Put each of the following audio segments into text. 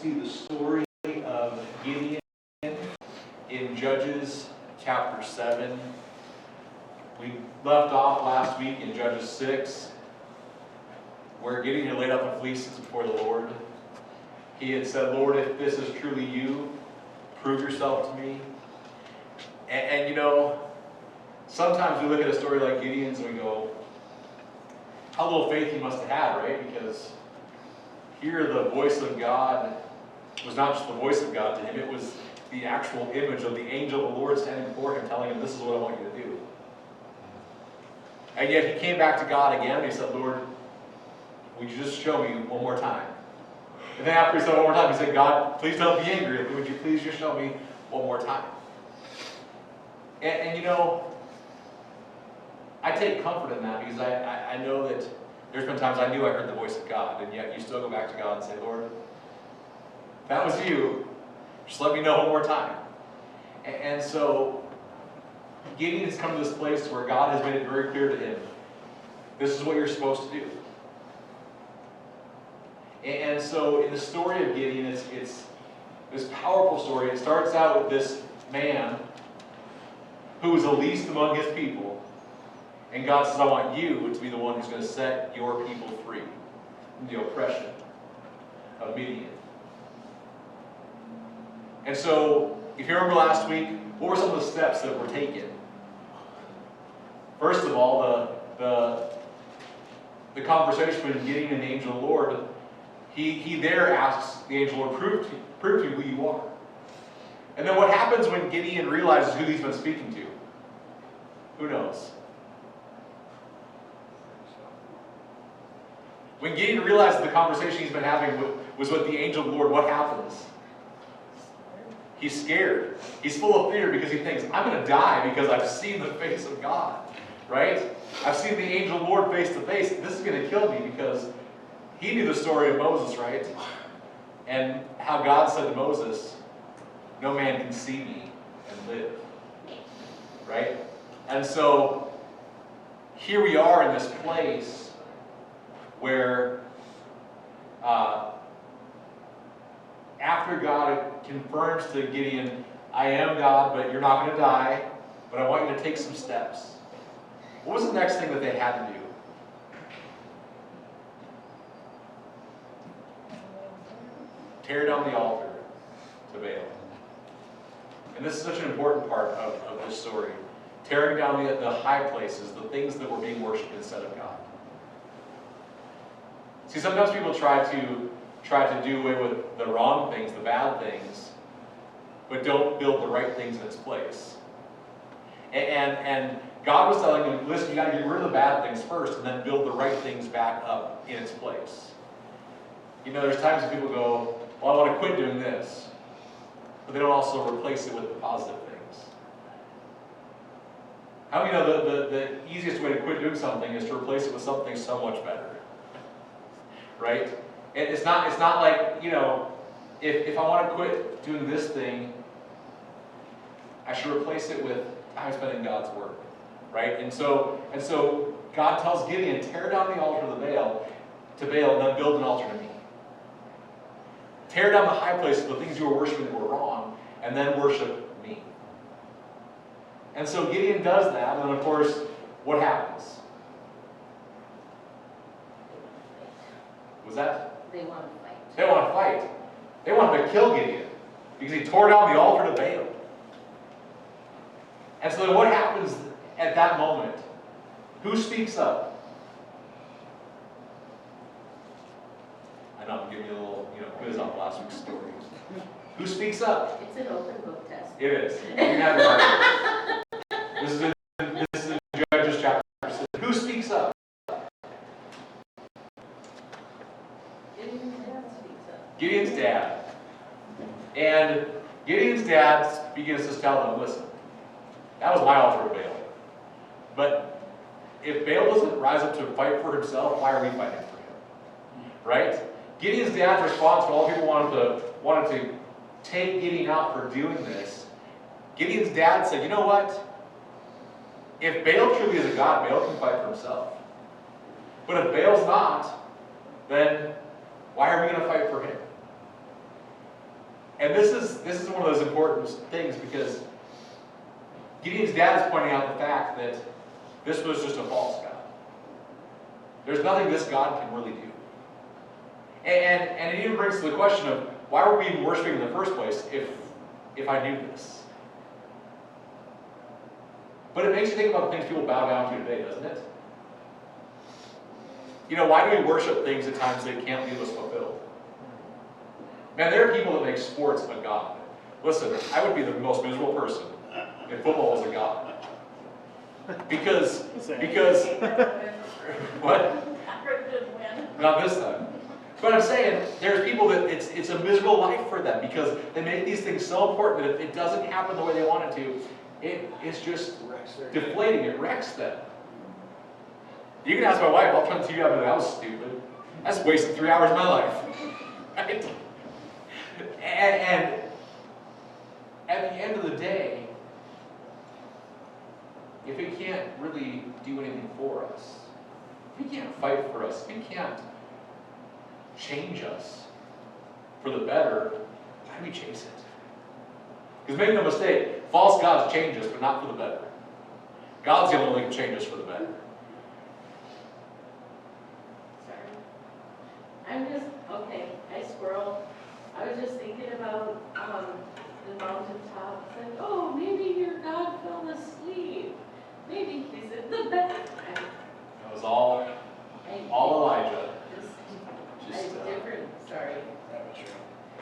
see the story of Gideon in Judges chapter 7. We left off last week in Judges 6, where Gideon had laid out the fleeces before the Lord. He had said, Lord, if this is truly you, prove yourself to me. And you know, sometimes we look at a story like Gideon's and we go, how little faith he must have had, right? Because here the voice of God was not just the voice of God to him, it was the actual image of the angel of the Lord standing before him telling him, this is what I want you to do. And yet he came back to God again and he said, Lord, would you just show me one more time? And then after he said one more time, he said, God, please don't be angry. Would you please just show me one more time? And you know, I take comfort in that because I know that there's been times I knew I heard the voice of God, and yet you still go back to God and say, Lord, if that was you, just let me know one more time. And so Gideon has come to this place where God has made it very clear to him, this is what you're supposed to do. And so in the story of Gideon, it's this powerful story. It starts out with this man who is the least among his people. And God says, I want you to be the one who's going to set your people free from the oppression of Midian. And so, if you remember last week, what were some of the steps that were taken? First of all, the conversation between Gideon and the angel of the Lord, he there asks the angel of the Lord, prove to me who you are. And then what happens when Gideon realizes who he's been speaking to? Who knows? When Gideon realizes the conversation he's been having was with the angel of the Lord, what happens? He's scared. He's full of fear because he thinks, I'm going to die because I've seen the face of God, right? I've seen the angel of the Lord face to face. This is going to kill me because he knew the story of Moses, right? And how God said to Moses, no man can see me and live, right? And so here we are in this place where after God confirms to Gideon, I am God, but you're not going to die, but I want you to take some steps. What was the next thing that they had to do? Tear down the altar to Baal. And this is such an important part of this story. Tearing down the high places, the things that were being worshipped instead of God. See, sometimes people try to do away with the wrong things, the bad things, but don't build the right things in its place. And God was telling them, listen, you got to get rid of the bad things first and then build the right things back up in its place. You know, there's times when people go, well, I want to quit doing this, but they don't also replace it with the positive things. How many know the easiest way to quit doing something is to replace it with something so much better? Right? It's not like, you know, if I want to quit doing this thing, I should replace it with time spent in God's Word. Right? And so God tells Gideon, tear down the altar to Baal, and then build an altar to me. Tear down the high places, the things you were worshiping that were wrong, and then worship me. And so Gideon does that, and then of course, what happens? Was that? They want to fight. They want to fight. They wanted to kill Gideon because he tore down the altar to Baal. And so then what happens at that moment? Who speaks up? I know I'm giving you a little, quiz on last week's story. Who speaks up? It's an open book test. It is. You can have your argument. This is in Judges chapter 6. Who speaks up? Gideon's dad. And Gideon's dad begins to tell them, listen, that was my altar to Baal. But if Baal doesn't rise up to fight for himself, why are we fighting for him? Right? Gideon's dad's response when all the people wanted to take Gideon out for doing this, Gideon's dad said, you know what? If Baal truly is a god, Baal can fight for himself. But if Baal's not, then why are we going to fight for him? And this is one of those important things, because Gideon's dad is pointing out the fact that this was just a false god. There's nothing this God can really do. And it even brings to the question of, why were we even worshiping in the first place if I knew this? But it makes you think about the things people bow down to today, doesn't it? You know, why do we worship things at times that can't leave us fulfilled? Man, there are people that make sports a god. Listen, I would be the most miserable person if football was a god. Because what? Not this time. But I'm saying, there's people that it's a miserable life for them, because they make these things so important that if it doesn't happen the way they want it to, it's just deflating. It wrecks them. You can ask my wife, I'll turn the TV on and that was stupid. That's wasted 3 hours of my life. Right? And at the end of the day, if it can't really do anything for us, if it can't fight for us, if it can't change us for the better, why do we chase it? Because make no mistake, false gods change us, but not for the better. God's the only one that can change us for the better. Sorry. I'm just, okay, I squirrel. I was just thinking about the mountaintop. It's like, oh, maybe your God fell asleep. Maybe he's in the bed. That was all Elijah. Just different, sorry.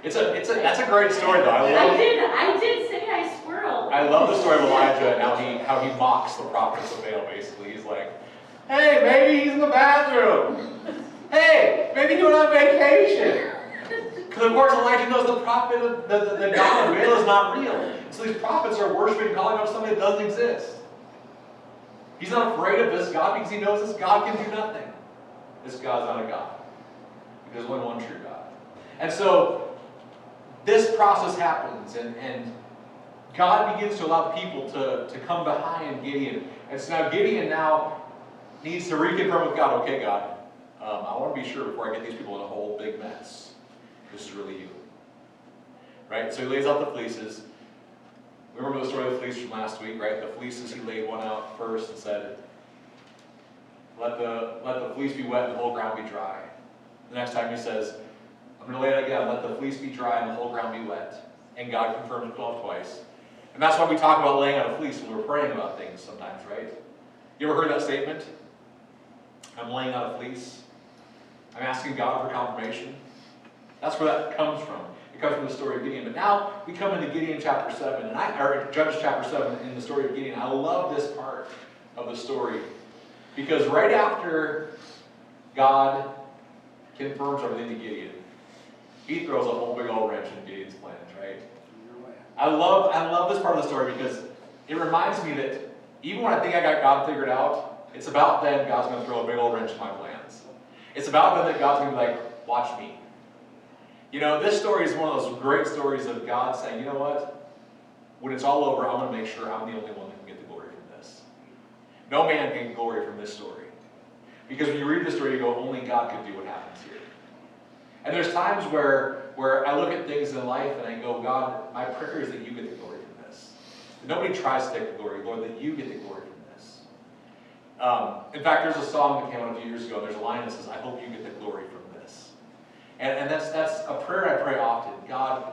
That's a great story though. I did say I squirreled. I love the story of Elijah and how he mocks the prophets of Baal. Basically, he's like, hey, maybe he's in the bathroom. Hey, maybe he's on vacation. Because of course Elijah knows the prophet, the God of Baal is not real. So these prophets are worshiping, calling on somebody that doesn't exist. He's not afraid of this God because he knows this God can do nothing. This God's not a God. There's only one true God. And so this process happens, and God begins to allow people to come behind Gideon. And so now Gideon needs to reconfirm with God, okay, God, I want to be sure before I get these people in a whole big mess. This is really you. Right? So he lays out the fleeces. Remember the story of the fleece from last week, right? The fleeces, he laid one out first and said, let the fleece be wet and the whole ground be dry. The next time he says, I'm going to lay it again, let the fleece be dry and the whole ground be wet. And God confirmed himself twice. And that's why we talk about laying out a fleece when we're praying about things sometimes, right? You ever heard that statement? I'm laying out a fleece. I'm asking God for confirmation. That's where that comes from. It comes from the story of Gideon. But now we come into Gideon chapter 7, or Judges chapter 7 in the story of Gideon. I love this part of the story because right after God confirms everything to Gideon, he throws a whole big old wrench in Gideon's plans, right? I love this part of the story because it reminds me that even when I think I got God figured out, it's about then God's going to throw a big old wrench in my plans. It's about then that God's going to be like, watch me. You know, this story is one of those great stories of God saying, you know what? When it's all over, I'm going to make sure I'm the only one that can get the glory from this. No man can get glory from this story. Because when you read the story, you go, only God could do what happens here. And there's times where I look at things in life and I go, God, my prayer is that you get the glory from this. That nobody tries to take the glory, Lord, that you get the glory from this. In fact, there's a song that came out a few years ago. There's a line that says, I hope you get the glory from this. And that's a prayer I pray often. God,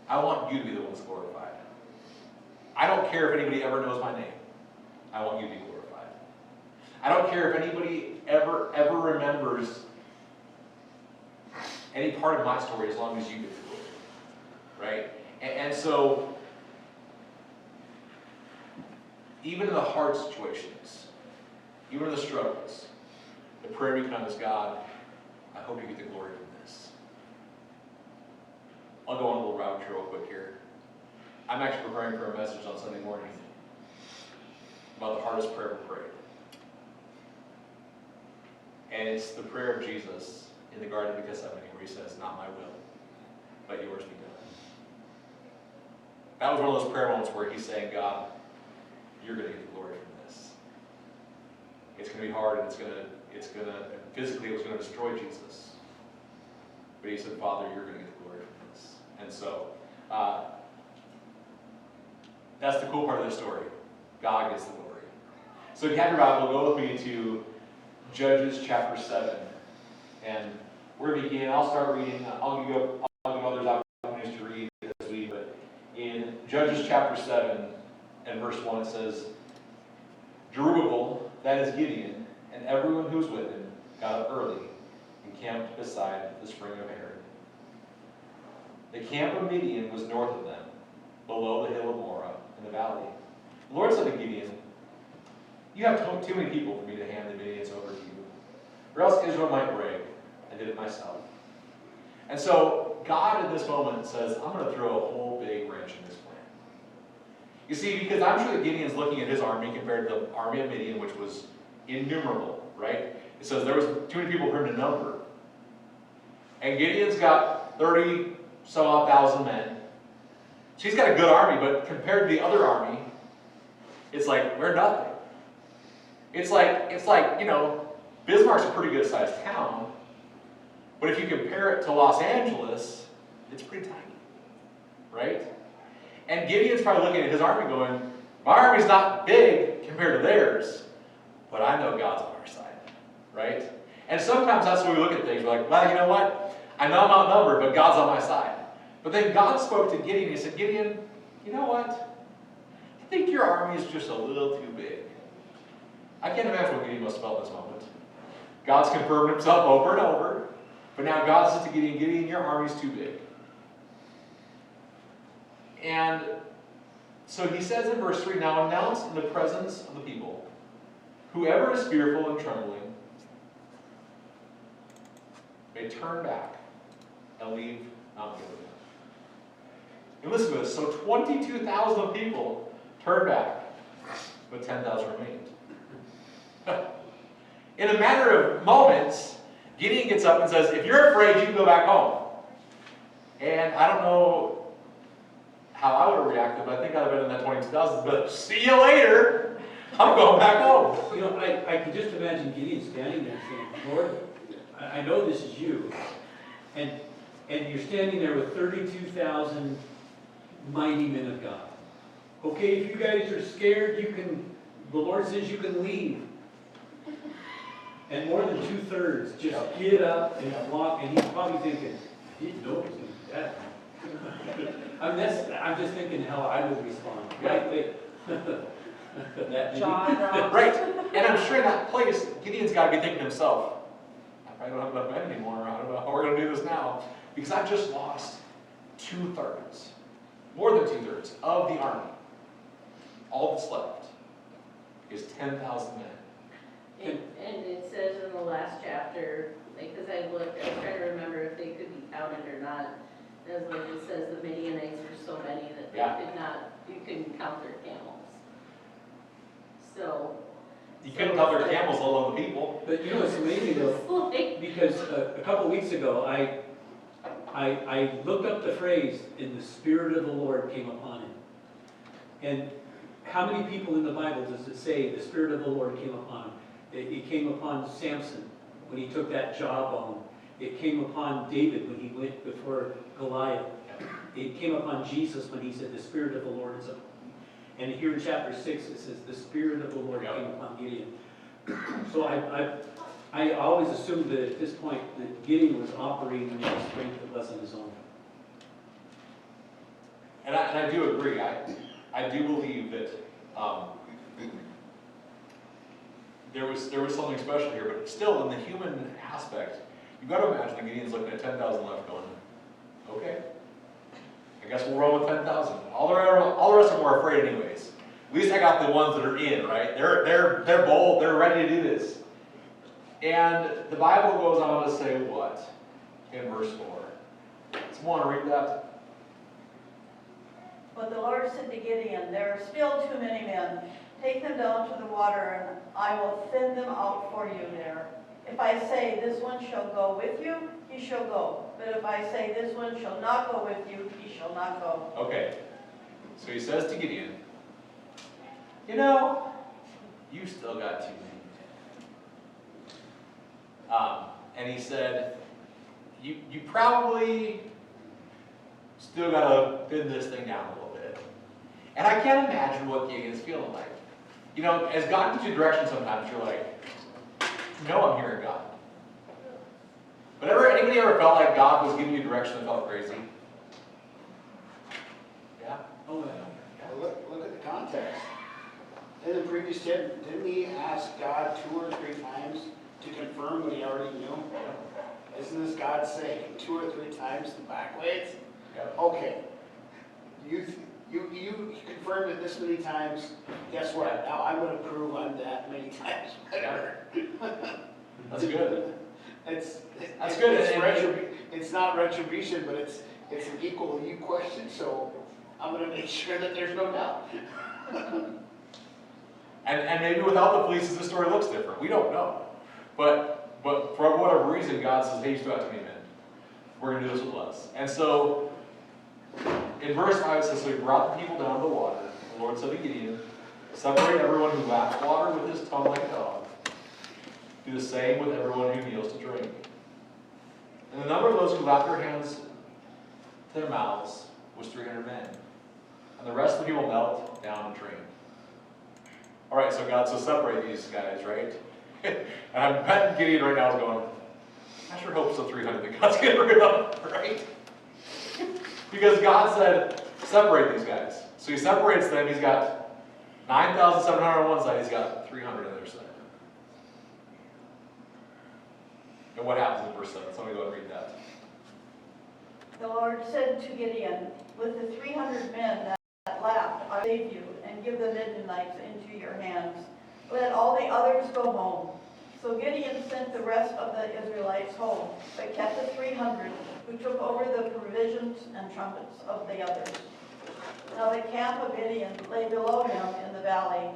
I want you to be the one that's glorified. I don't care if anybody ever knows my name. I want you to be glorified. I don't care if anybody ever remembers any part of my story as long as you get the glory. Right? And so, even in the hard situations, even in the struggles, the prayer becomes, God, I hope you get the glory from this. I'll go on a little route here real quick here. I'm actually preparing for a message on Sunday morning about the hardest prayer ever prayed. And it's the prayer of Jesus in the Garden of Gethsemane where he says, not my will, but yours be done. That was one of those prayer moments where he's saying, God, you're going to get the glory from this. It's going to be hard and physically it was going to destroy Jesus. But he said, Father, you're going to get the glory from this. And so that's the cool part of the story. God gets the glory. So if you have your Bible, go with me to Judges chapter 7. And we're going to begin. I'll start reading. I'll give others opportunities to read this week. But in Judges chapter 7 and verse 1, it says, Jerubbaal, that is Gideon, and everyone who was with him, got up early and camped beside the spring of Harod. The camp of Midian was north of them, below the hill of Morah in the valley. The Lord said to Gideon, you have too many people for me to hand the Midianites over to you, or else Israel might brag. I did it myself. And so God at this moment says, I'm going to throw a whole big wrench in this plan. You see, because I'm sure that Gideon's looking at his army compared to the army of Midian, which was innumerable, right? It says there was too many people for him to number. And Gideon's got 30-some-odd thousand men. So he's got a good army, but compared to the other army, it's like, we're nothing. It's like, you know, Bismarck's a pretty good sized town, but if you compare it to Los Angeles, it's pretty tiny, right? And Gideon's probably looking at his army going, my army's not big compared to theirs, but I know God's on our side, right? And sometimes that's the way we look at things. We're like, well, you know what? I know I'm outnumbered, but God's on my side. But then God spoke to Gideon. He said, Gideon, you know what? I think your army is just a little too big. I can't imagine what Gideon must have felt in this moment. God's confirmed himself over and over. But now God says to Gideon, Gideon, your army's too big. And so he says in verse 3, now announce in the presence of the people, whoever is fearful and trembling may turn back and leave Mount Gilead. And listen to this. So 22,000 people turned back, but 10,000 remained. In a matter of moments, Gideon gets up and says, if you're afraid, you can go back home. And I don't know how I would have reacted, but I think I'd have been in that 22,000. But see you later. I'm going back home. You know, I can just imagine Gideon standing there saying, Lord, I know this is you. And you're standing there with 32,000 mighty men of God. Okay, if you guys are scared, the Lord says you can leave. And more than 2/3 just get up and walk, and he's probably thinking, he didn't know it was going to be that. I mean, I'm just thinking how I would respond. Right? Right. And I'm sure in that place, Gideon's got to be thinking to himself, I don't have enough men anymore. I don't know how we're going to do this now. Because I've just lost 2/3, more than 2/3 of the army. All that's left is 10,000 men. And it says in the last chapter, because I looked, I was trying to remember if they could be counted or not. It says the Midianites were so many that they could not, you couldn't count their camels. So. You couldn't count their camels, let alone the people. But you know, it's amazing though, because a couple weeks ago, I looked up the phrase, and the Spirit of the Lord came upon him. And how many people in the Bible does it say the Spirit of the Lord came upon him? It came upon Samson when he took that jawbone. It came upon David when he went before Goliath. It came upon Jesus when he said, the Spirit of the Lord is upon me. And here in chapter 6, it says, the Spirit of the Lord came upon Gideon. So I always assumed that at this point that Gideon was operating in the strength that wasn't his own. And I do agree. I do believe that there was something special here, but still in the human aspect, you've got to imagine that Gideon's looking at 10,000 left going, okay, I guess we'll roll with 10,000. All the rest are more afraid anyways. At least I got the ones that are in, right? They're bold, they're ready to do this. And the Bible goes on to say what? In verse 4. Someone want to read that? But the Lord said to Gideon, there are still too many men. Take them down to the water, and I will send them out for you there. If I say, this one shall go with you, he shall go. But if I say, this one shall not go with you, he shall not go. Okay. So he says to Gideon, you know, you still got too many. And he said, you probably still got to thin this thing down a little bit. And I can't imagine what Gideon's feeling like. You know, as God gives you direction sometimes, you're like, no, I'm hearing God. But anybody ever felt like God was giving you direction that felt crazy? Yeah? Oh, yeah. Well, look at the context. In the previous tip, didn't he ask God 2 or 3 times to confirm what he already knew? Isn't this God saying 2 or 3 times the back ways? Yep. Okay. You confirmed it this many times. Guess what? Now I'm going to prove I'm that many times better. That's good. That's good. It's not retribution, but it's an equal you question. So I'm going to make sure that there's no doubt. And maybe without the fleeces, the story looks different. We don't know. But for whatever reason, God says, hey, you still have to be men. We're going to do this with less. And so, in verse 5 it says, so he brought the people down to the water. The Lord said to Gideon, separate everyone who laps water with his tongue like a dog. Do the same with everyone who kneels to drink. And the number of those who lapped their hands to their mouths was 300 men. And the rest of the people knelt down and drank. All right, so God, so separate these guys, right? And I'm betting Gideon right now is going, I sure hope so 300 that God's getting rid of, right? Because God said, separate these guys. So he separates them. He's got 9,700 on one side. He's got 300 on the other side. And what happens in verse 7? Somebody go and read that. The Lord said to Gideon, with the 300 men that lapped, I save you, and give the Midianites into your hands. Let all the others go home. So Gideon sent the rest of the Israelites home, but kept the 300 who took over the provisions and trumpets of the others. Now the camp of Gideon lay below him in the valley.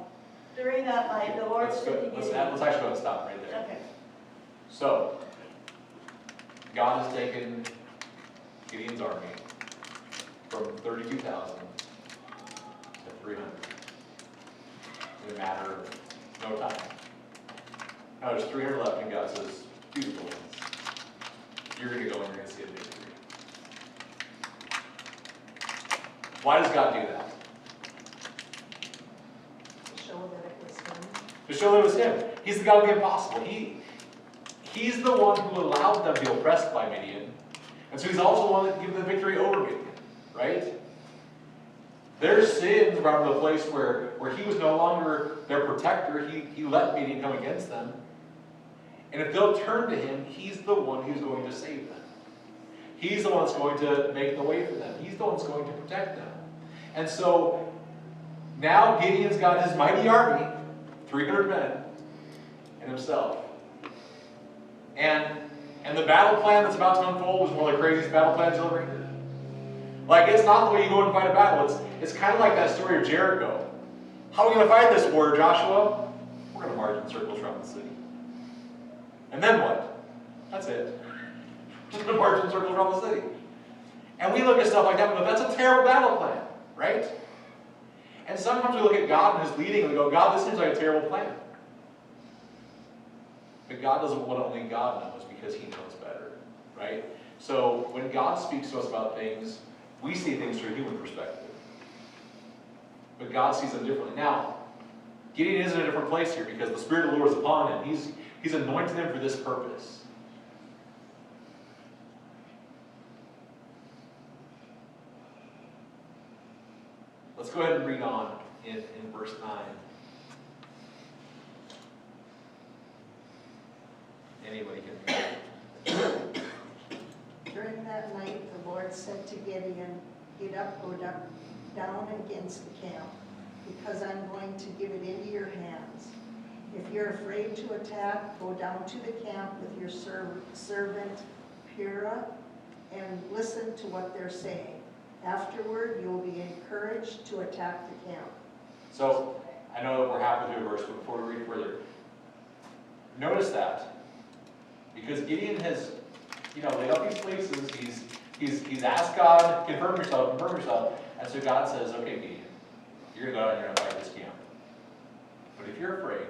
During that night, the Lord Let's said to actually Gideon. go and stop right there. Okay. So, God has taken Gideon's army from 32,000 to 300 in a matter of no time. Now there's 300 left, and God says, beautiful ones. You're going to go and you're going to see a victory. Why does God do that? To show that it was him. To show that it was Him. He's the God of the impossible. He's the one who allowed them to be oppressed by Midian. And so He's also the one that gave them the victory over Midian. Right? Their sins brought them to a place where He was no longer their protector. He let Midian come against them. And if they'll turn to Him, He's the one who's going to save them. He's the one that's going to make the way for them. He's the one that's going to protect them. And so, now Gideon's got his mighty army, 300 men, and himself. And the battle plan that's about to unfold is one of the craziest battle plans you'll ever hear. Like, it's not the way you go and fight a battle. It's kind of like that story of Jericho. How are we going to fight this war, Joshua? We're going to march in circles around the city. And then what? That's it. Just going to march in circles around the city. And we look at stuff like that and go, that's a terrible battle plan, right? And sometimes we look at God and His leading and we go, God, this seems like a terrible plan. But God doesn't what only God knows because He knows better, right? So when God speaks to us about things, we see things through a human perspective. But God sees them differently. Now, Gideon is in a different place here because the Spirit of the Lord is upon him. He's anointed him for this purpose. Let's go ahead and read on in verse 9. Anybody can read. During that night, the Lord said to Gideon, get up, go down against the camp, because I'm going to give it into your hands. If you're afraid to attack, go down to the camp with your servant Purah and listen to what they're saying. Afterward, you'll be encouraged to attack the camp. So, I know that we're halfway through the verse, but before we read further, notice that. Because Gideon has, laid out these places, he's asked God, confirm yourself, and so God says, okay, Gideon, you're going to go out and you're going to fight this camp. But if you're afraid,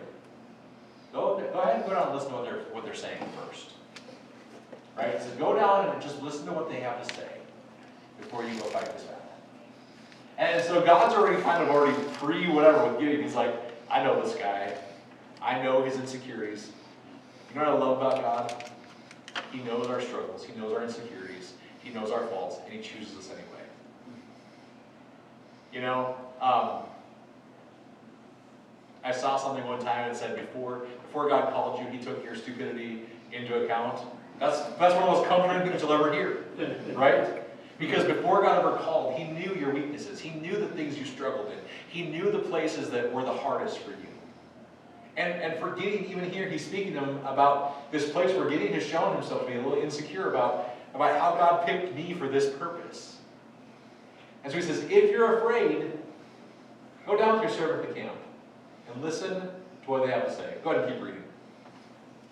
go ahead and go down and listen to what they're saying first. Right? So go down and just listen to what they have to say before you go fight this battle. And so God's already pre-whatever with Gideon. He's like, I know this guy. I know his insecurities. You know what I love about God? He knows our struggles. He knows our insecurities. He knows our faults, and he chooses us anyway. You know, I saw something one time that said before God called you, he took your stupidity into account. That's one of the most comforting things you'll ever hear, right? Because before God ever called, he knew your weaknesses. He knew the things you struggled in. He knew the places that were the hardest for you. And for Gideon, even here, he's speaking to him about this place where Gideon has shown himself to be a little insecure about how God picked me for this purpose. And so he says, if you're afraid, go down to your servant at the camp and listen to what they have to say. Go ahead and keep reading.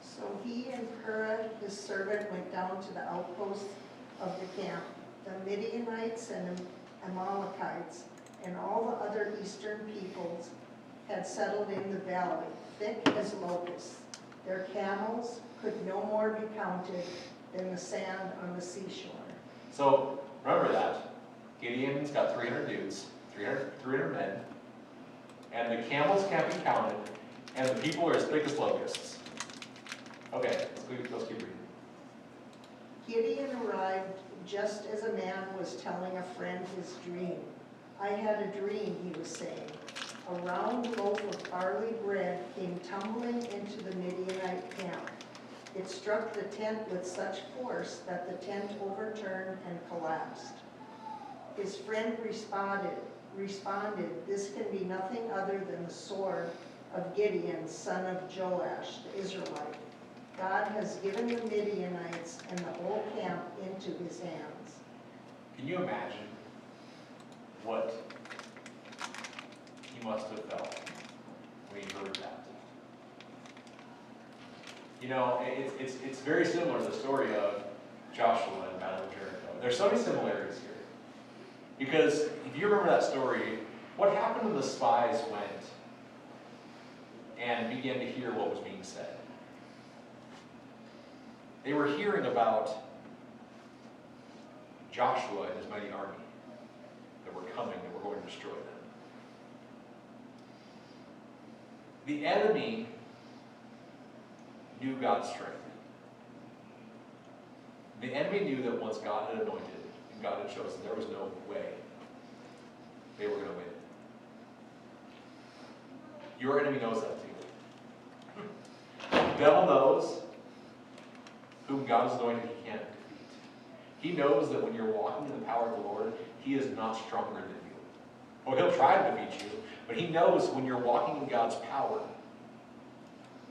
So he and Purah, his servant, went down to the outposts of the camp. The Midianites and Amalekites and all the other eastern peoples had settled in the valley, thick as locusts. Their camels could no more be counted than the sand on the seashore. So remember that. Gideon's got 300 dudes, 300 men, and the camels can't be counted, and the people are as thick as locusts. Okay, let's keep reading. Gideon arrived just as a man was telling a friend his dream. I had a dream, he was saying. A round loaf of barley bread came tumbling into the Midianite camp. It struck the tent with such force that the tent overturned and collapsed. His friend responded, this can be nothing other than the sword of Gideon, son of Joash, the Israelite. God has given the Midianites and the whole camp into his hands. Can you imagine what he must have felt when he heard that? You know, it's very similar to the story of Joshua and Battle of Jericho. There's so many similarities here. Because if you remember that story, what happened when the spies went and began to hear what was being said? They were hearing about Joshua and his mighty army that were coming, that were going to destroy them. The enemy knew God's strength. The enemy knew that once God had anointed and God had chosen, there was no way they were going to win. Your enemy knows that too. The devil knows whom God has anointed he can't defeat. He knows that when you're walking in the power of the Lord, he is not stronger than you. Oh, he'll try to defeat you, but he knows when you're walking in God's power,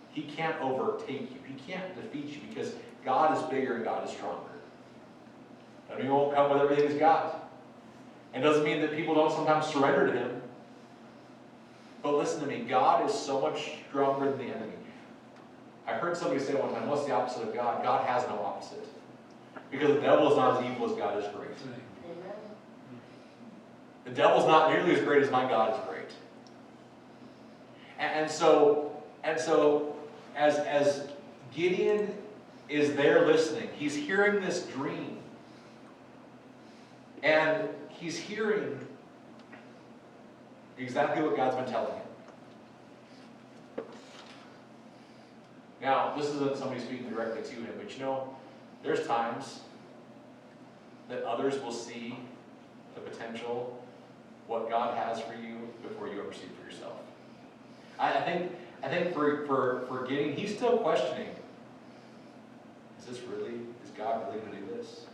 he can't overtake you. He can't defeat you because God is bigger and God is stronger. And he won't come with everything he's got. It doesn't mean that people don't sometimes surrender to him. But listen to me, God is so much stronger than the enemy. I heard somebody say one time, what's the opposite of God? God has no opposite. Because the devil is not as evil as God is great. Amen. The devil's not nearly as great as my God is great. And so as Gideon is there listening, he's hearing this dream. And he's hearing exactly what God's been telling him. Now, this isn't somebody speaking directly to him, but you know, there's times that others will see the potential, what God has for you, before you ever see it for yourself. I think for Gideon, he's still questioning, is God really going to do this?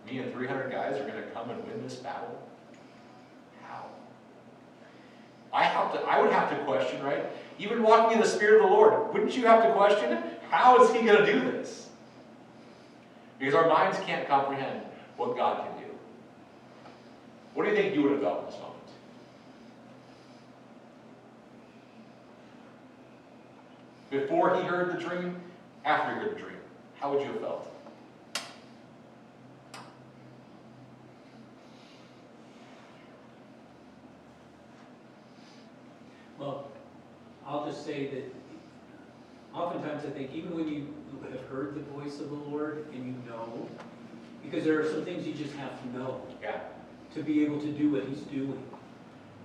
Me and 300 guys are going to come and win this battle? How? I would have to question, right? Even walking in the Spirit of the Lord, wouldn't you have to question, how is he going to do this? Because our minds can't comprehend what God can do. What do you think you would have felt in this moment? Before he heard the dream, after he heard the dream, how would you have felt? Well, I'll just say that oftentimes I think even when you have heard the voice of the Lord and you know, because there are some things you just have to know Yeah. to be able to do what he's doing.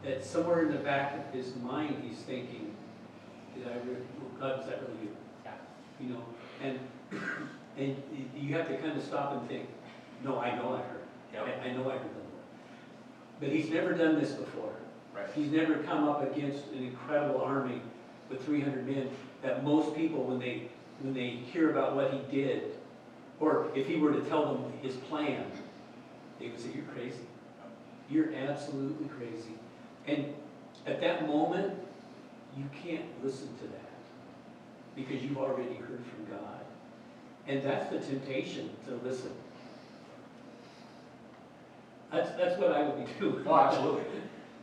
that somewhere in the back of his mind, he's thinking, God, is that really you? Yeah. You know, and you have to kind of stop and think, no, I know I heard. Yep. I know I heard the Lord. But he's never done this before. Right. He's never come up against an incredible army with 300 men that most people, when they hear about what he did, or if he were to tell them his plan, they would say, you're crazy. You're absolutely crazy. And at that moment, you can't listen to that because you've already heard from God. And that's the temptation, to listen. That's what I would be doing. Oh, absolutely,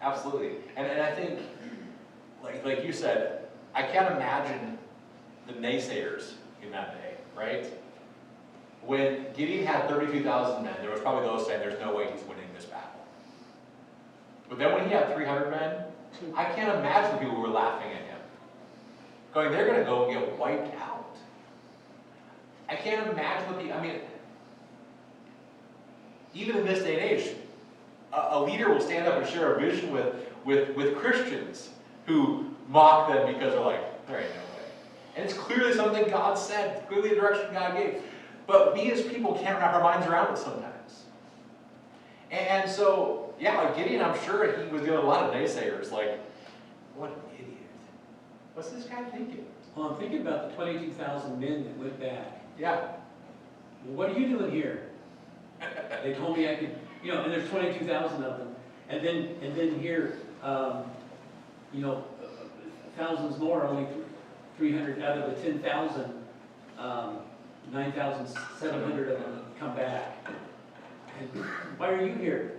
absolutely. And I think, like you said, I can't imagine the naysayers in that day, right? When Gideon had 32,000 men, there was probably those saying there's no way he's winning this battle. But then when he had 300 men, I can't imagine the people who were laughing at him, going, they're going to go and get wiped out. I can't imagine even in this day and age, a leader will stand up and share a vision with Christians who mock them because they're like, there ain't no way. And it's clearly something God said, clearly a direction God gave. But we as people can't wrap our minds around it sometimes. And so, yeah, like Gideon, I'm sure he was getting a lot of naysayers, like, what an idiot. What's this guy thinking? Well, I'm thinking about the 22,000 men that went back. Yeah. Well, what are you doing here? They told me I could, and there's 22,000 of them. And then here, thousands more, only 300 out of the 10,000, 9,700 of them come back. And why are you here?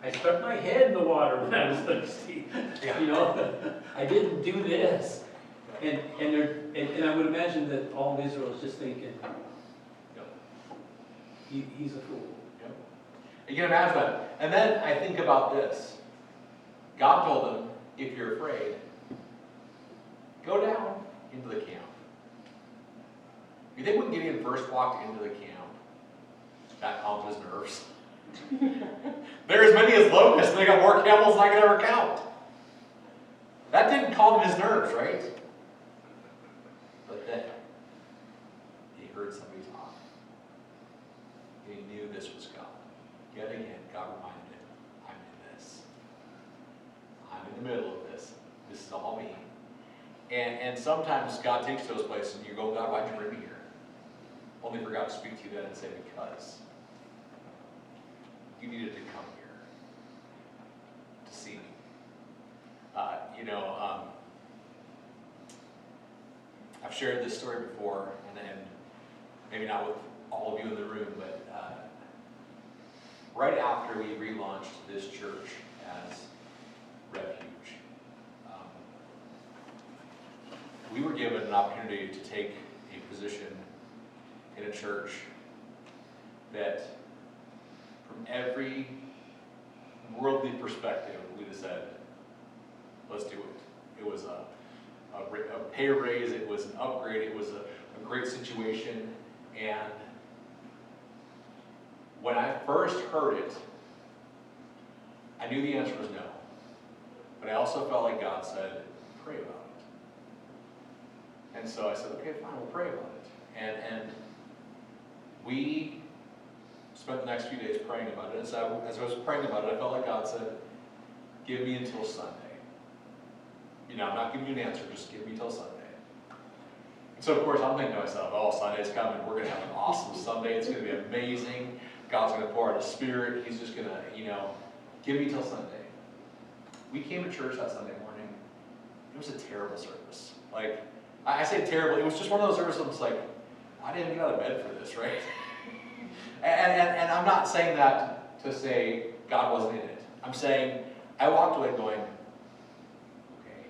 I stuck my head in the water when I was thirsty. Yeah. I didn't do this. And I would imagine that all of Israel is just thinking, he's a fool. Yep. You can imagine that. And then I think about this. God told him, if you're afraid, go down into the camp. You think when Gideon first walked into the camp, that calmed his nerves? There are as many as locusts, and they got more camels than I could ever count. That didn't calm his nerves, right? But then, he heard somebody talk. And he knew this was God. Yet again, God reminded him, I'm in this. I'm in the middle of this. This is all me. And sometimes God takes those places and you go, God, why'd you bring me here? Only for God to speak to you then and say, because you needed to come here to see me. I've shared this story before, and maybe not with all of you in the room, but right after we relaunched this church as Refuge, we were given an opportunity to take a position in a church that, from every worldly perspective, we just said, let's do it. It was a pay raise, it was an upgrade, it was a great situation. And when I first heard it, I knew the answer was no. But I also felt like God said, pray about it. And so I said, okay, fine, we'll pray about it. And we spent the next few days praying about it. And so as I was praying about it, I felt like God said, give me until Sunday. I'm not giving you an answer, just give me till Sunday. And so of course I'm thinking to myself, oh, Sunday's coming, we're going to have an awesome Sunday, it's going to be amazing. God's going to pour out His Spirit, He's just going to, give me till Sunday. We came to church that Sunday morning. It was a terrible service. Like, I say terrible, it was just one of those services I was like, I didn't get out of bed for this, right? and I'm not saying that to say God wasn't in it. I'm saying I walked away going, okay.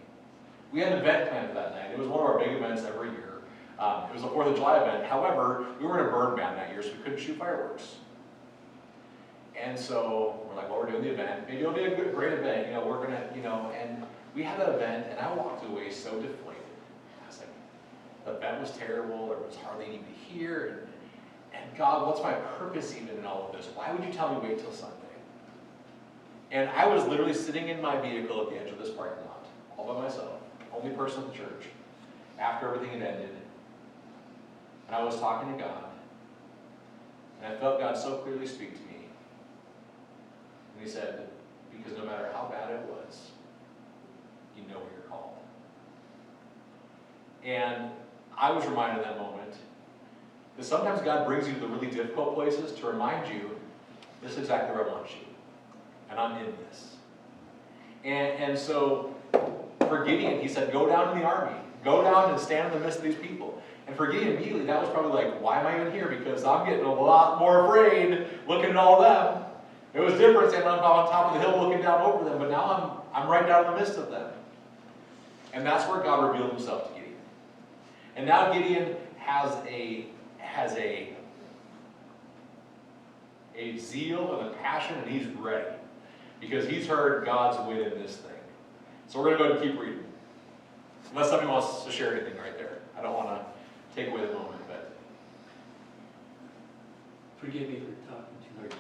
We had an event planned for that night. It was one of our big events every year. It was a 4th of July event. However, we were in a burn ban that year, so we couldn't shoot fireworks. And so we're like, well, we're doing the event. Maybe it'll be a great event. We're going to, and we had that event, and I walked away so deflated. I was like, the event was terrible. There was hardly anybody here. And God, what's my purpose even in all of this? Why would you tell me wait till Sunday? And I was literally sitting in my vehicle at the edge of this parking lot, all by myself, only person at the church, after everything had ended. And I was talking to God, and I felt God so clearly speak to me. And he said, because no matter how bad it was, you know where you're called. And I was reminded in that moment that sometimes God brings you to the really difficult places to remind you, this is exactly where I want you. And I'm in this. And so for Gideon, he said, go down to the army. Go down and stand in the midst of these people. And for Gideon, immediately, that was probably like, why am I even here? Because I'm getting a lot more afraid looking at all them. It was different standing on top of the hill looking down over them, but now I'm right down in the midst of them. And that's where God revealed himself to Gideon. And now Gideon has a zeal and a passion, and he's ready. Because he's heard God's win in this thing. So we're going to go ahead and keep reading. Unless somebody wants to share anything right there. I don't want to take away the moment, but Forgive me for talking too much.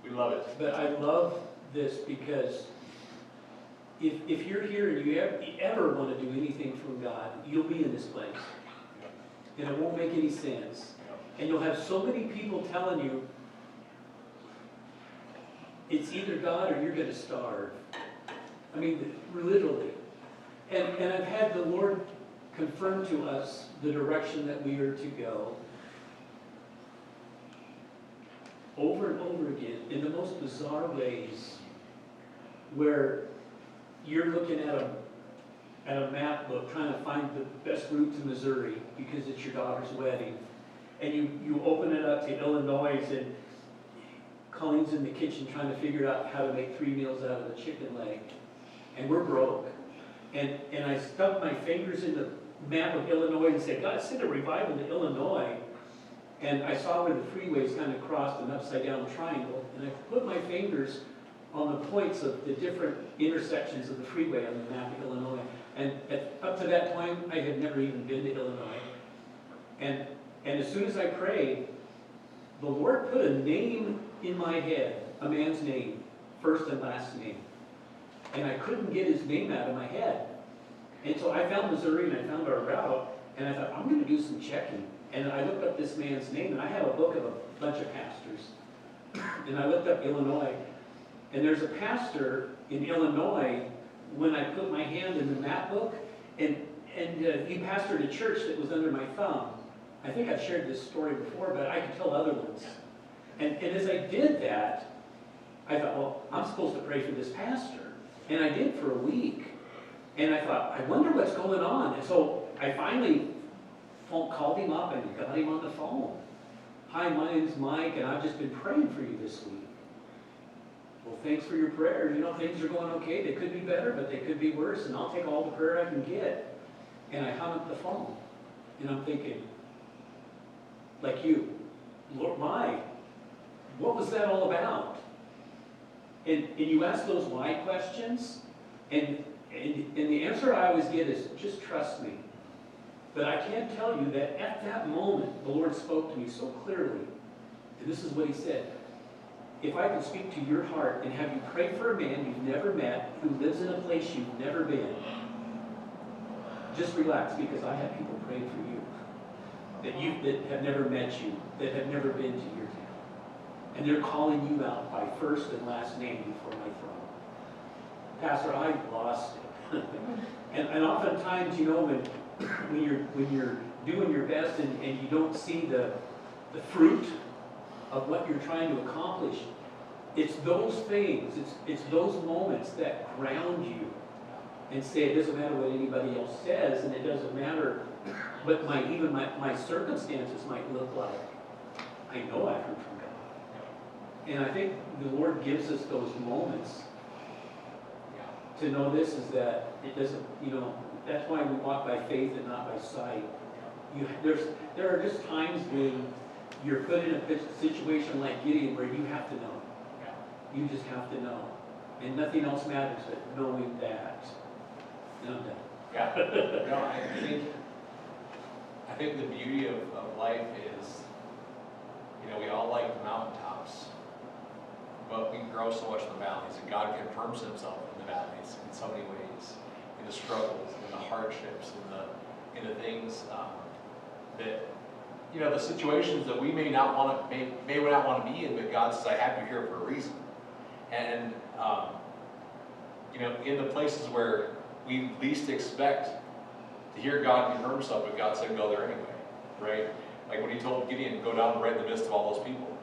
we love it. But I love this because if you're here and you ever want to do anything from God, you'll be in this place. And it won't make any sense. And you'll have so many people telling you, it's either God or you're going to starve. I mean, literally. And I've had the Lord confirm to us the direction that we are to go over and over again in the most bizarre ways, where you're looking at a map book trying to find the best route to Missouri because it's your daughter's wedding, and you open it up to Illinois, and Colleen's in the kitchen trying to figure out how to make 3 meals out of a chicken leg, and we're broke. And I stuck my fingers in the map of Illinois and said, God, send a revival to Illinois. And I saw where the freeways kind of crossed an upside down triangle, and I put my fingers on the points of the different intersections of the freeway on the map of Illinois. And up to that point, I had never even been to Illinois. And as soon as I prayed, the Lord put a name in my head, a man's name, first and last name. And I couldn't get his name out of my head. And so I found Missouri and I found our route, and I thought, I'm going to do some checking. And I looked up this man's name, and I have a book of a bunch of pastors. And I looked up Illinois, and there's a pastor in Illinois when I put my hand in the map book, and he pastored a church that was under my thumb. I think I've shared this story before, but I could tell other ones. And as I did that, I thought, well, I'm supposed to pray for this pastor. And I did for a week. And I thought, I wonder what's going on. And so I finally called him up and got him on the phone. Hi, my name's Mike, and I've just been praying for you this week. Well, thanks for your prayers. You know, things are going okay. They could be better, but they could be worse, and I'll take all the prayer I can get. And I hung up the phone. And I'm thinking, like you, Lord, what was that all about? And you ask those why questions, and the answer I always get is, just trust me. But I can tell you that at that moment, the Lord spoke to me so clearly, and this is what he said. If I could speak to your heart and have you pray for a man you've never met, who lives in a place you've never been, just relax, because I have people praying for you that have never met you, that have never been to your town. And they're calling you out by first and last name before my throne. Pastor, I lost it. and oftentimes, you know, when you're doing your best and you don't see the fruit of what you're trying to accomplish, it's those things, it's those moments that ground you and say it doesn't matter what anybody else says, and it doesn't matter what my circumstances might look like. I know I've heard from God. And I think the Lord gives us those moments to know this, is that it doesn't, you know, that's why we walk by faith and not by sight. There are just times when you're put in a situation like Gideon where you have to know. You just have to know. And nothing else matters but knowing that. And I'm done. Yeah. No, I think the beauty of life is, you know, we all like mountaintops. but we grow so much in the valleys, and God confirms himself in the valleys in so many ways, in the struggles, in the hardships, in the things that, you know, the situations that we may not want to be in, but God says, I have you here for a reason. And you know, in the places where we least expect to hear God confirm himself, but God said go there anyway, right? Like when he told Gideon, go down right in the midst of all those people.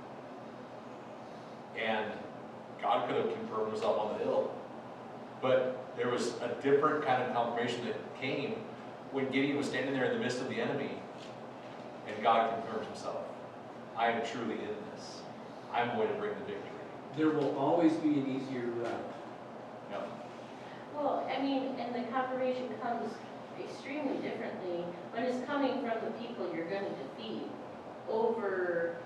And God could have confirmed himself on the hill. But there was a different kind of confirmation that came when Gideon was standing there in the midst of the enemy, and God confirmed himself. I am truly in this. I'm going to bring the victory. There will always be an easier route. Yep. Well, I mean, and the confirmation comes extremely differently when it's coming from the people you're going to defeat over,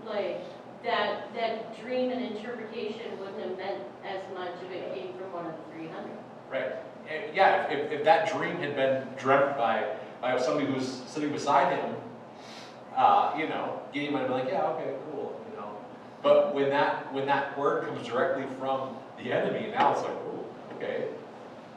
like, that dream and interpretation wouldn't have meant as much if it came from one of the 300. Right. And yeah, if that dream had been dreamt by somebody who's sitting beside him, you know, Gideon might have been like, yeah, okay, cool, you know. But when that word comes directly from the enemy, now it's like, oh, okay,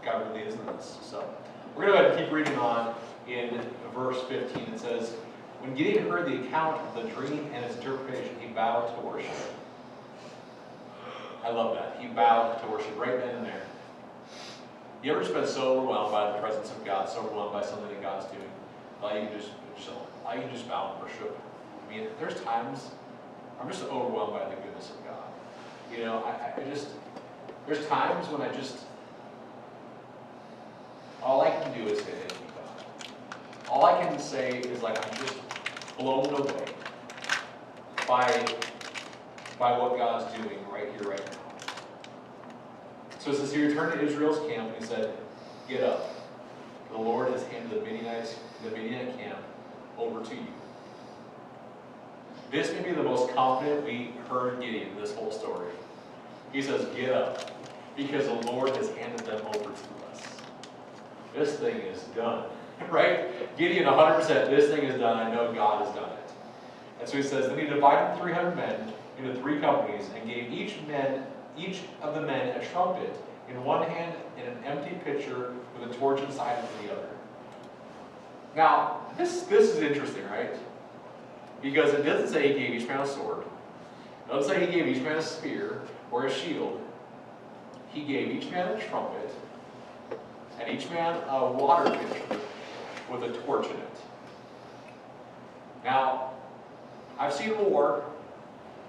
God really is in this. So we're going to go ahead and keep reading on in verse 15. It says, when Gideon heard the account of the dream and its interpretation, he bowed to worship. I love that. He bowed to worship right then and there. You ever just been so overwhelmed by the presence of God, so overwhelmed by something that God's doing, you can just bow and worship? I mean, there's times I'm just overwhelmed by the goodness of God. You know, there's times when all I can do is say thank you, God. All I can say is like I'm just blown away by what God's doing right here, right now. So it says, he returned to Israel's camp and he said, get up. The Lord has handed the Midianite camp over to you. This may be the most confident we heard Gideon in this whole story. He says, get up, because the Lord has handed them over to us. This thing is done, right? Gideon, 100%, this thing is done. I know God has done it. And so he says, then he divided the 300 men into 3 companies and gave each of the men a trumpet in one hand and an empty pitcher with a torch inside it in the other. Now, this is interesting, right? Because it doesn't say he gave each man a sword. It doesn't say he gave each man a spear or a shield. He gave each man a trumpet and each man a water pitcher with a torch in it. Now, I've seen war.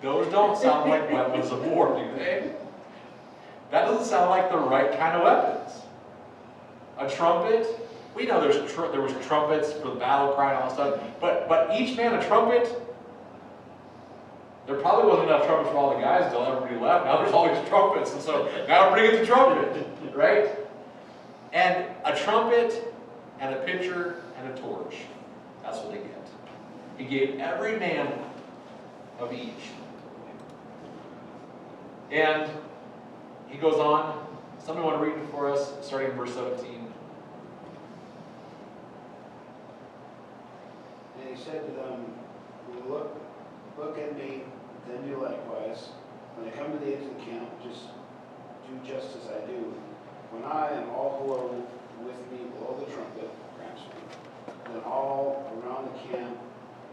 Those don't sound like weapons of war, do they? That doesn't sound like the right kind of weapons. A trumpet, we know there was trumpets for the battle cry and all that stuff, but each man a trumpet. There probably wasn't enough trumpets for all the guys until everybody left. Now there's all these trumpets, and so now bring it to trumpet, right? And a trumpet and a pitcher and a torch. That's what they get. He gave every man of each. And he goes on. Somebody want to read it for us, starting in verse 17. And he said to them, look at me, then do likewise. When I come to the edge of the camp, just do just as I do. When I and all who are with me blow the trumpet, then all around the camp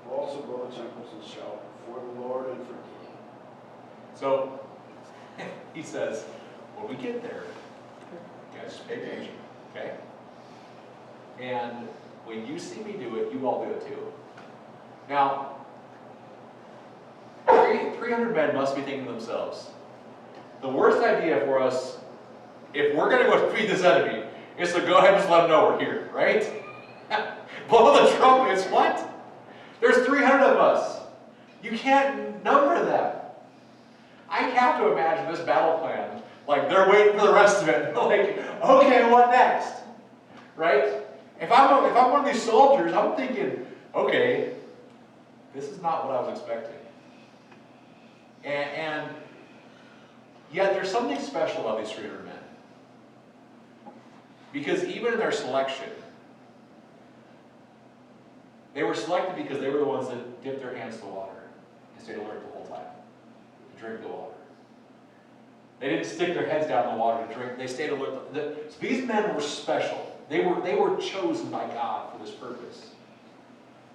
will also blow the trumpets and shout for the Lord and for Gideon. So he says, when we get there, guys, just pay attention, okay? And when you see me do it, you all do it too. Now, 300 men must be thinking to themselves, the worst idea for us, if we're going to go defeat this enemy, is to go ahead and just let them know we're here, right? Blow the trumpets, what? There's 300 of us. You can't number them. I have to imagine this battle plan, like they're waiting for the rest of it. Like, okay, what next? Right? If I'm one of these soldiers, I'm thinking, okay, this is not what I was expecting. And yet there's something special about these 300 men. Because even in their selection, they were selected because they were the ones that dipped their hands in the water and stayed alert the whole time, to drink the water. They didn't stick their heads down in the water to drink. They stayed alert. So these men were special. They were chosen by God for this purpose.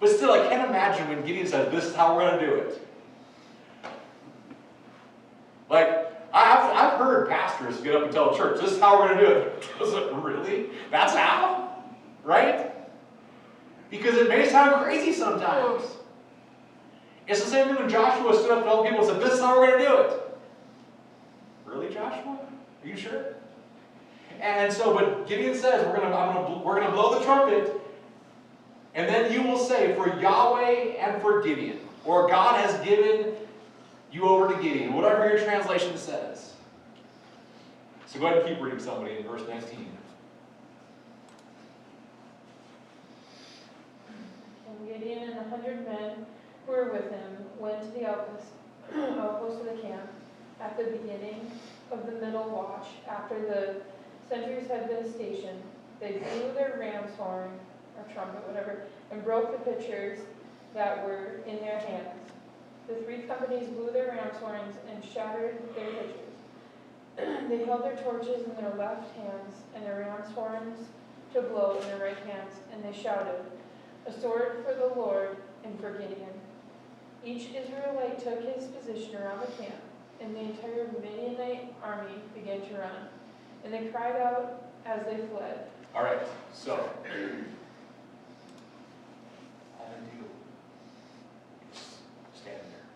But still, I can't imagine when Gideon says, this is how we're going to do it. Like, I've heard pastors get up and tell the church, this is how we're going to do it. Does it really? That's how? Right? Because it may sound crazy sometimes. It's the same thing when Joshua stood up and told people and said, this is how we're going to do it. Really, Joshua? Are you sure? And so, but Gideon says, we're going to blow the trumpet, and then you will say, for Yahweh and for Gideon, or God has given you over to Gideon, whatever your translation says. So go ahead and keep reading somebody in verse 19. And Gideon and 100 men who were with him went to the outpost of the camp at the beginning of the middle watch, after the sentries had been stationed. They blew their ram's horn, or trumpet, whatever, and broke the pitchers that were in their hands. The 3 companies blew their ram's horns and shattered their pitchers. They held their torches in their left hands and their ram's horns to blow in their right hands, and they shouted, a sword for the Lord and for Gideon. Each Israelite took his position around the camp, and the entire Midianite army began to run. And they cried out as they fled. All right, so all they do is stand there,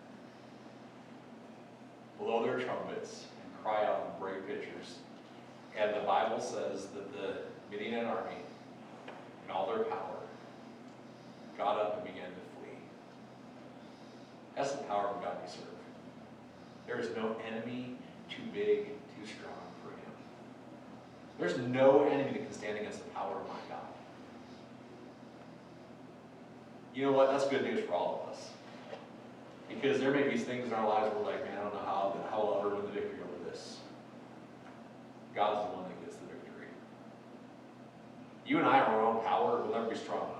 blow their trumpets, and cry out and break pitchers. And the Bible says that the Midian army, in all their power, got up and began to flee. That's the power of God we serve. There is no enemy too big, too strong for him. There's no enemy that can stand against the power of my God. You know what? That's good news for all of us. Because there may be things in our lives where we're like, man, I don't know how I'll ever win the victory over this. God's the one that gets the victory. You and I, our own power, will never be strong enough.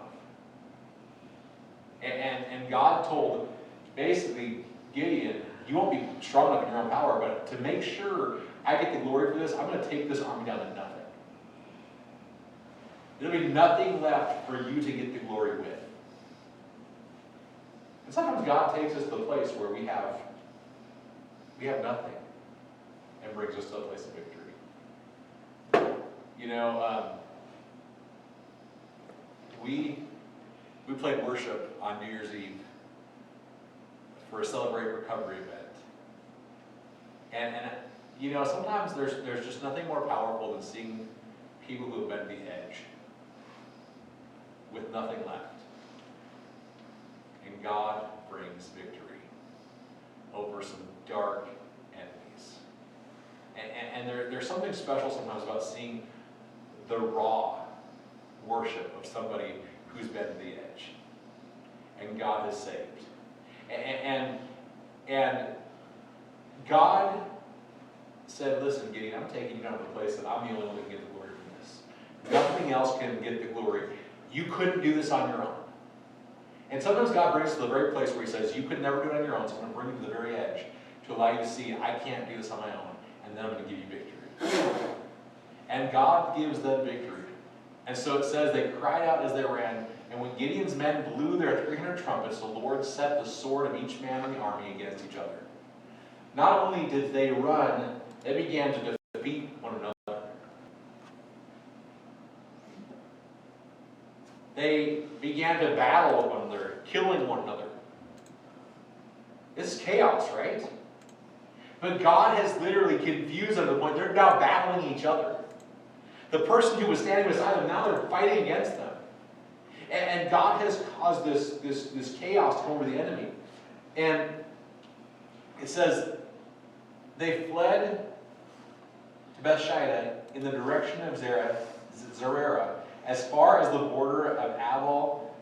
And God told, basically, Gideon, you won't be strong enough in your own power, but to make sure I get the glory for this, I'm going to take this army down to nothing. There'll be nothing left for you to get the glory with. And sometimes God takes us to the place where we have nothing and brings us to a place of victory. You know, we played worship on New Year's Eve for a Celebrate Recovery event. And you know, sometimes there's just nothing more powerful than seeing people who have been at the edge with nothing left. And God brings victory over some dark enemies. And there's something special sometimes about seeing the raw worship of somebody who's been to the edge. And God has saved. And God said, listen, Gideon, I'm taking you down to the place that I'm the only one who can get the glory from this. Nothing else can get the glory. You couldn't do this on your own. And sometimes God brings us to the very place where he says, you could never do it on your own, so I'm going to bring you to the very edge to allow you to see, I can't do this on my own, and then I'm going to give you victory. And God gives them victory. And so it says they cried out as they ran, and when Gideon's men blew their 300 trumpets, the Lord set the sword of each man in the army against each other. Not only did they run, they began to defeat one another. They began to battle with one another, killing one another. This is chaos, right? But God has literally confused them to the point they're now battling each other. The person who was standing beside them, now they're fighting against them. And God has caused this chaos to come over the enemy. And it says, they fled to Bethshidah in the direction of Zererah, as far as the border of Abel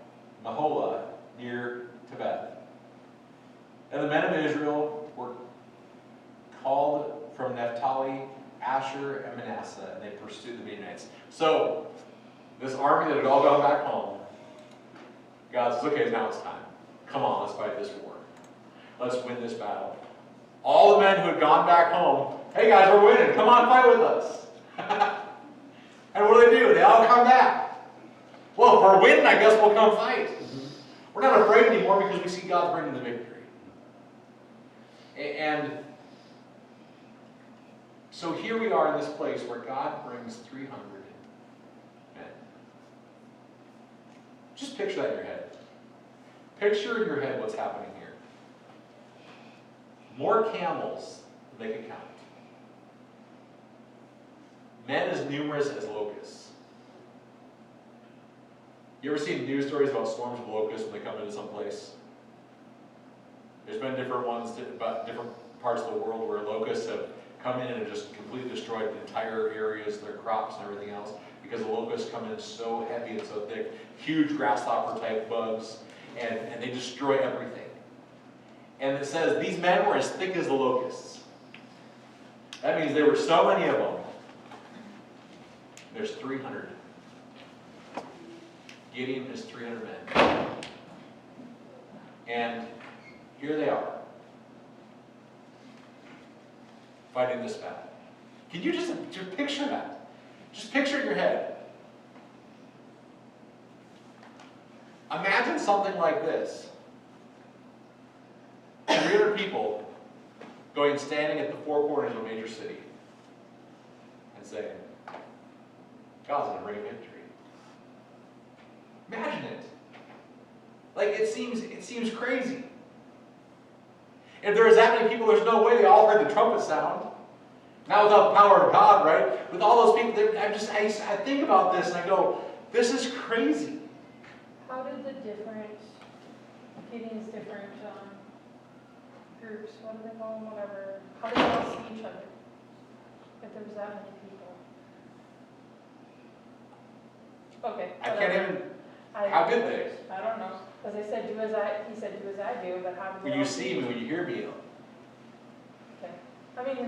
Mahola near Tebeth. And the men of Israel were called from Naphtali, Asher, and Manasseh, and they pursued the Midianites. So, this army that had all gone back home, God says, okay, now it's time. Come on, let's fight this war. Let's win this battle. All the men who had gone back home Hey guys, we're winning. Come on, fight with us. And what do? They all come back. Well, if we're winning, I guess we'll come fight. We're not afraid anymore because we see God bringing the victory. And so here we are in this place where God brings 300 men. Just picture that in your head. Picture in your head what's happening here. More camels than they could count. Men as numerous as locusts. You ever seen news stories about swarms of locusts when they come into some place? There's been different ones about different parts of the world where locusts have come in and just completely destroyed the entire areas, their crops and everything else, because the locusts come in so heavy and so thick, huge grasshopper type bugs, and they destroy everything. And it says these men were as thick as the locusts. That means there were so many of them. There's 300. Gideon is 300 men. And here they are, fighting this battle. Can you just picture that? Just picture it in your head. Imagine something like this. 300 people going standing at the four corners of a major city and saying, God's going to bring victory. Imagine it. Like, it seems crazy. If there was that many people, there's no way they all heard the trumpet sound. Not without the power of God, right? With all those people, I think about this and I go, this is crazy. How did the different, Gideon's different groups, what do they call them, whatever, how did they all see each other? If there was that many people? Okay. I can't whatever. even, how did they? I don't know, because he said do as I do, but how did they When all you see me, when you hear me. Okay.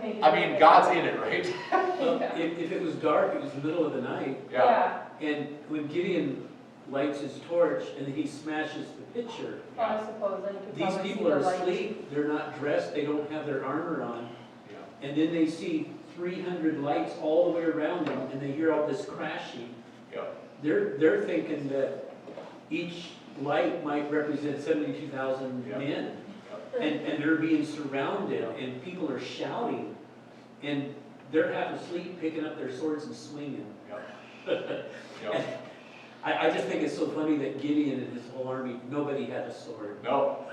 Maybe. I mean, God's in it, right? Well, Yeah. if it was dark, it was the middle of the night, Yeah, and when Gideon lights his torch and he smashes the pitcher, well, I suppose then you could these probably see people the are light. asleep, they're not dressed, they don't have their armor on, Yeah. and then they see 300 lights all the way around them, and they hear all this crashing. Yeah. They're thinking that each light might represent 72,000 Yeah. men, and they're being surrounded, and people are shouting, and they're half asleep, picking up their swords and swinging. Yeah. I just think it's so funny that Gideon and his whole army, nobody had a sword. No.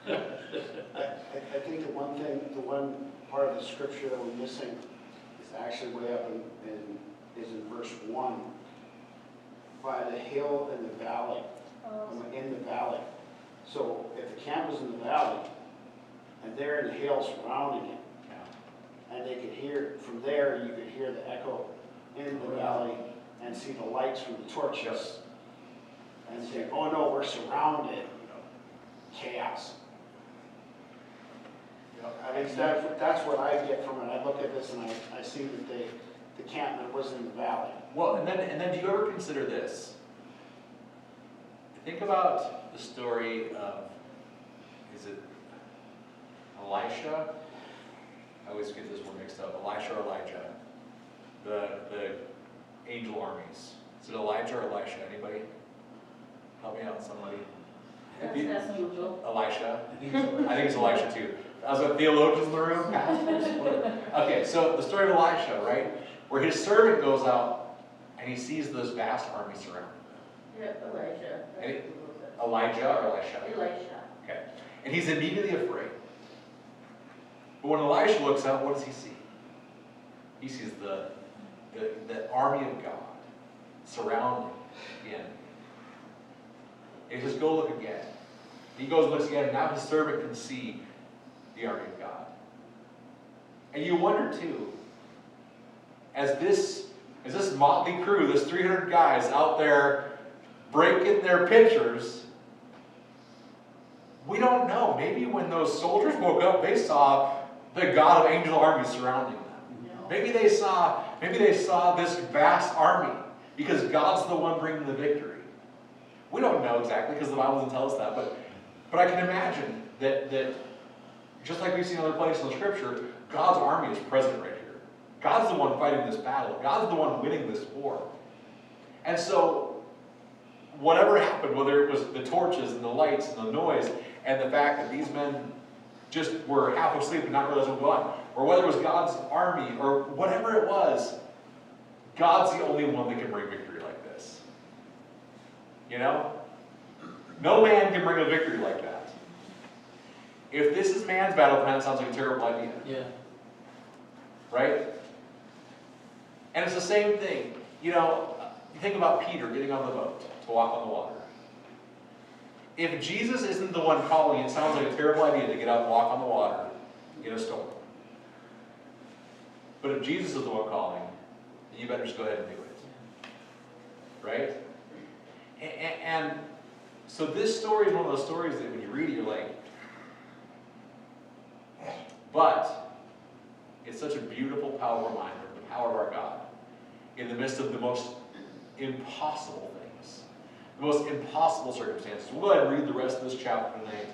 I think the one part of the scripture that we're missing is actually way up in verse 1. By the hill and the valley, in the valley. So if the camp was in the valley, and they're in the hill surrounding it, and they could hear, from there you could hear the echo in the valley and see the lights from the torches. And say, oh no, we're surrounded. Chaos. I think that's what I get from it. I look at this and I see that the camp was in the valley. Well, and then do you ever consider this? Think about the story of, is it Elisha? I always get this one mixed up. Elisha or Elijah? The angel armies. Is it Elijah or Elisha? Anybody? Help me out, somebody. That's usual. Elisha? I think so. I think it's Elisha too. I was with theologians in the room, pastors, whatever. Okay, so the story of Elisha, right? Where his servant goes out and he sees those vast armies surrounding him. Yeah, Elijah. Any- Elijah or Elisha? Elisha. Okay. And he's immediately afraid. But when Elisha looks out, what does he see? He sees the army of God surrounding the enemy. And he says, go look again. He goes and looks again, and now his servant can see the army of God. And you wonder too, as this motley crew, this 300 guys out there breaking their pitchers, we don't know. Maybe when those soldiers woke up, they saw the God of angel armies surrounding them. Maybe they saw this vast army because God's the one bringing the victory. We don't know exactly because the Bible doesn't tell us that, but I can imagine that just like we see in other places in Scripture, God's army is present right here. God's the one fighting this battle. God's the one winning this war. And so, whatever happened, whether it was the torches and the lights and the noise and the fact that these men just were half asleep and not realizing what was going on, or whether it was God's army or whatever it was, God's the only one that can bring victory like this. You know? No man can bring a victory like that. If this is man's battle plan, it sounds like a terrible idea. Yeah. Right? And it's the same thing. You know, you think about Peter getting on the boat to walk on the water. If Jesus isn't the one calling, it sounds like a terrible idea to get up and walk on the water in a storm. But if Jesus is the one calling, then you better just go ahead and do it. Right? And so this story is one of those stories that when you read it, you're like, but it's such a beautiful, powerful reminder of the power of our God in the midst of the most impossible things, the most impossible circumstances. We'll go ahead and read the rest of this chapter tonight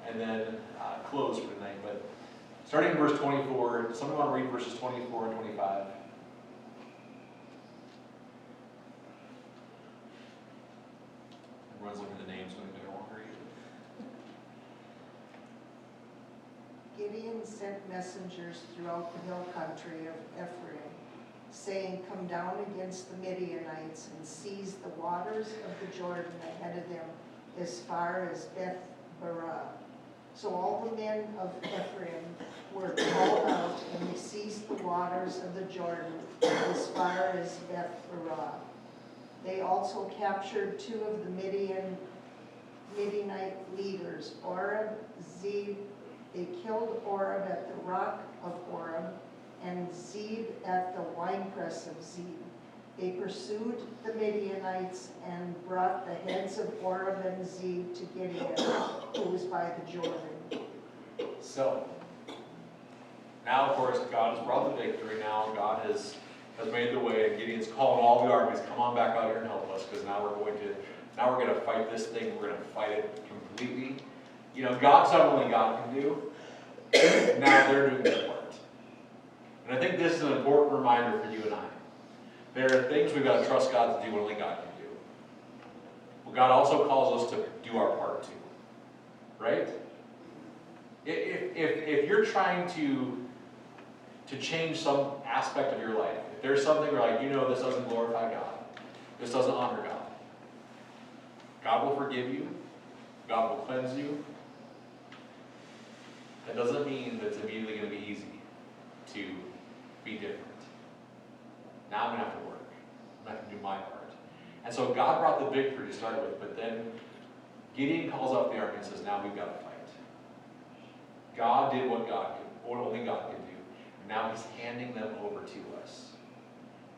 and then close for tonight. But starting in verse 24, someone want to read verses 24 and 25? Everyone's looking at the names when they don't want to read. Gideon sent messengers throughout the hill country of Ephraim, saying, "Come down against the Midianites and seize the waters of the Jordan ahead of them as far as Beth Barah." So all the men of Ephraim were called out, and they seized the waters of the Jordan as far as Beth Barah. They also captured two of the Midianite leaders, Oreb, Zeb. They killed Oreb at the rock of Oreb, and Zeb at the winepress of Zeb. They pursued the Midianites and brought the heads of Oreb and Zeb to Gideon, who was by the Jordan. So, now of course God has brought the victory. Now God has made the way, and Gideon's calling all the armies, come on back out here and help us, because now we're going to fight this thing. We're going to fight it completely. You know, God's done what only God can do. Now they're doing their part. And I think this is an important reminder for you and I. There are things we've got to trust God to do what only God can do. But God also calls us to do our part too. Right? If you're trying to change some aspect of your life, if there's something where like, you know, this doesn't glorify God, this doesn't honor God, God will forgive you, God will cleanse you. That doesn't mean that it's immediately going to be easy to be different. Now I'm going to have to work. I'm going to have to do my part. And so God brought the victory to start with, but then Gideon calls out the army and says, now we've got to fight. God did what only God could do. And now he's handing them over to us.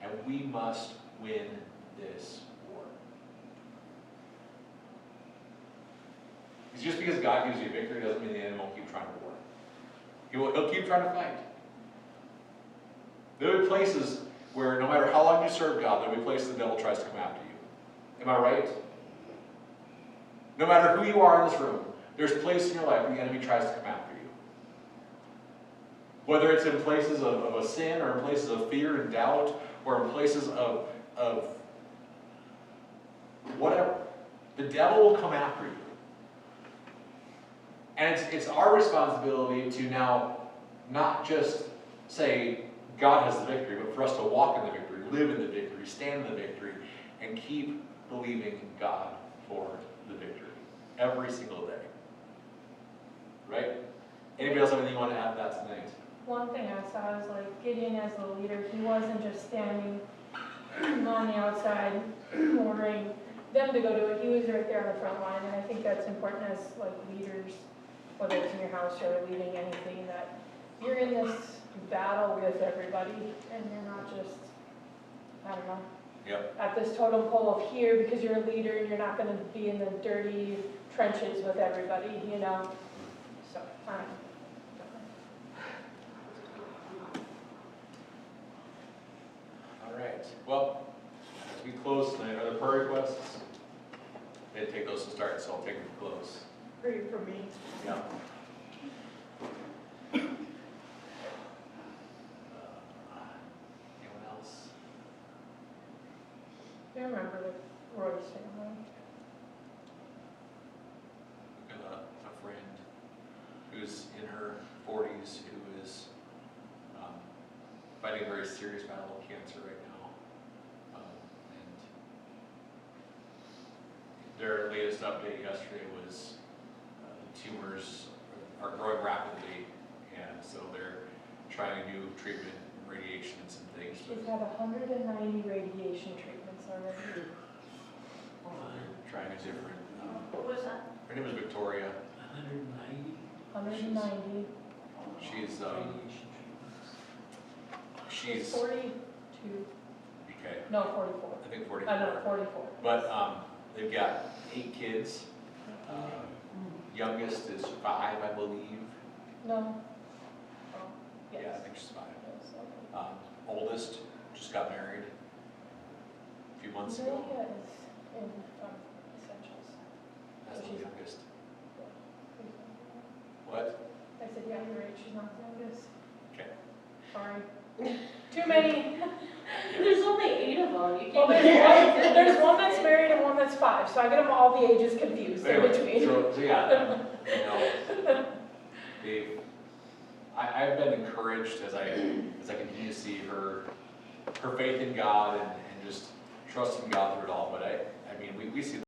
And we must win this war. It's just because God gives you victory doesn't mean the enemy won't keep trying to war. He'll keep trying to fight. There are places where no matter how long you serve God, there will be places the devil tries to come after you. Am I right? No matter who you are in this room, there's places in your life where the enemy tries to come after you. Whether it's in places of a sin, or in places of fear and doubt, or in places of whatever. The devil will come after you. And it's our responsibility to now not just say God has the victory, but for us to walk in the victory, live in the victory, stand in the victory, and keep believing God for the victory every single day. Right? Anybody else have anything you want to add to that tonight? One thing I saw is like Gideon as the leader, he wasn't just standing on the outside ordering them to go do it. He was right there on the front line, and I think that's important as like leaders, whether it's in your house or leading anything, that you're in this battle with everybody, and you're not just, I don't know, at this totem pole of here because you're a leader, and you're not going to be in the dirty trenches with everybody, you know. So, I don't know. All right. Well, as we close tonight, are there prayer requests? I didn't take those to start, so I'll take them to close. Pray for me. Yeah. I remember the Royce family. And a friend who's in her 40s who is fighting a very serious battle of cancer right now. And their latest update yesterday was the tumors are growing rapidly, and so they're trying to do treatment, radiations and things. She's had 190 radiation treatments already. They're trying a different. What was that? Her name is Victoria. 190 190. She's radiation treatments. she's 42. okay. No, 44. I think 44. I know, 44. But they've got 8 kids. Youngest is 5, I believe. No. Oh, yes. Yeah, I think she's 5. Yes, okay. Oldest just got married a few months ago. Amelia is in Essentials. That's the she's- youngest. What? I said, yeah, you're right, she's not the youngest. Okay. Sorry. Too many. There's only 8 of them, you Well, can't. there's one that's married and one that's 5, so I get them all the ages confused in Anyway, between. so yeah, you know, I've been encouraged as I continue to see her faith in God and just trusting God through it all. But I mean, we see